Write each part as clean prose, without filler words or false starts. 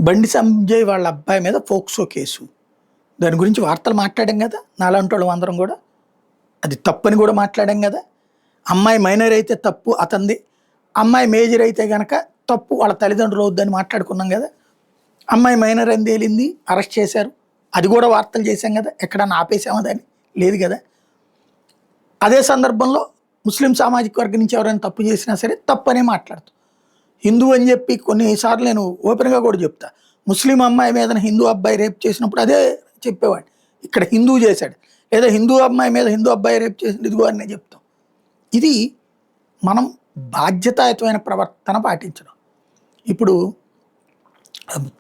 బండి సంజయ్ వాళ్ళ అబ్బాయి మీద ఫోక్సో కేసు. దాని గురించి వార్తలు మాట్లాడాం కదా, నాలాంటి వాళ్ళం అందరం కూడా. అది తప్పని కూడా మాట్లాడాం కదా. అమ్మాయి మైనర్ అయితే తప్పు అతంది, అమ్మాయి మేజర్ అయితే కనుక తప్పు వాళ్ళ తల్లిదండ్రులు వద్దని మాట్లాడుకున్నాం కదా. అమ్మాయి మైనర్ అని తేలింది, అరెస్ట్ చేశారు, అది కూడా వార్తలు చేశాం కదా. ఎక్కడన్నా ఆపేసామా దాన్ని? లేదు కదా. అదే సందర్భంలో ముస్లిం సామాజిక వర్గం నుంచి ఎవరైనా తప్పు చేసినా సరే తప్పనే మాట్లాడుతాం. హిందూ అని చెప్పి కొన్నిసార్లు నేను ఓపెన్గా కూడా చెప్తా, ముస్లిం అమ్మాయి మీద హిందూ అబ్బాయి రేప్ చేసినప్పుడు అదే చెప్పేవాడు, ఇక్కడ హిందూ చేశాడు, లేదా హిందూ అమ్మాయి మీద హిందూ అబ్బాయి రేప్ చేసింది ఇదిగో అని చెప్తాం. ఇది మనం బాధ్యతాయుతమైన ప్రవర్తన పాటించడం. ఇప్పుడు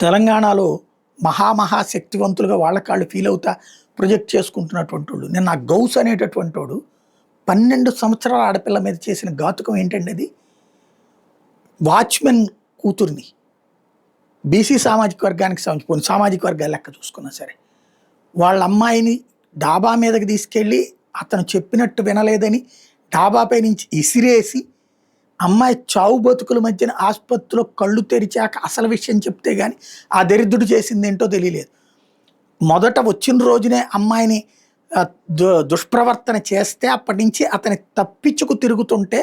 తెలంగాణలో మహాశక్తివంతులుగా వాళ్ళకాళ్ళు ఫీల్ అవుతా ప్రొజెక్ట్ చేసుకుంటున్నటువంటి వాళ్ళు, నిన్న గౌస్ అనేటటువంటి వాడు 12 సంవత్సరాల ఆడపిల్ల మీద చేసిన ఘాతుకం ఏంటండి అది. వాచ్మెన్ కూతుర్ని బీసీ సామాజిక వర్గానికి సంబంధించి సామాజిక వర్గాల లెక్క చూసుకున్నా సరే, వాళ్ళ అమ్మాయిని డాబా మీదకి తీసుకెళ్ళి అతను చెప్పినట్టు వినలేదని డాబాపై నుంచి ఇసిరేసి, అమ్మాయి చావు బతుకుల మధ్యన ఆసుపత్రిలో కళ్ళు తెరిచాక అసలు విషయం చెప్తే కానీ ఆ దరిద్రుడు చేసింది ఏంటో తెలియలేదు. మొదట వచ్చిన రోజునే అమ్మాయిని దుష్ప్రవర్తన చేస్తే అప్పటి నుంచి అతని తప్పించుకు తిరుగుతుంటే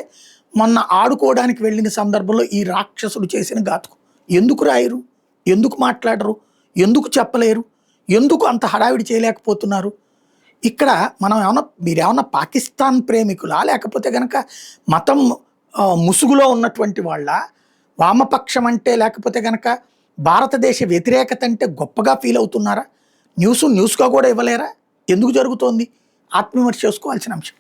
మొన్న ఆడుకోవడానికి వెళ్ళిన సందర్భంలో ఈ రాక్షసుడు చేసిన ఘాతుకం. ఎందుకు రాయరు? ఎందుకు మాట్లాడరు? ఎందుకు చెప్పలేరు? ఎందుకు అంత హడావిడి చేయలేకపోతున్నారు? ఇక్కడ మీరేమన్నా పాకిస్తాన్ ప్రేమికులా, లేకపోతే కనుక మతం ముసుగులో ఉన్నటువంటి వాళ్ళ, వామపక్షం అంటే లేకపోతే కనుక భారతదేశ వ్యతిరేకత అంటే గొప్పగా ఫీల్ అవుతున్నారా? న్యూస్గా కూడా ఇవ్వలేరా? ఎందుకు జరుగుతోంది? ఆత్మవిమర్శ చేసుకోవాల్సిన అంశం.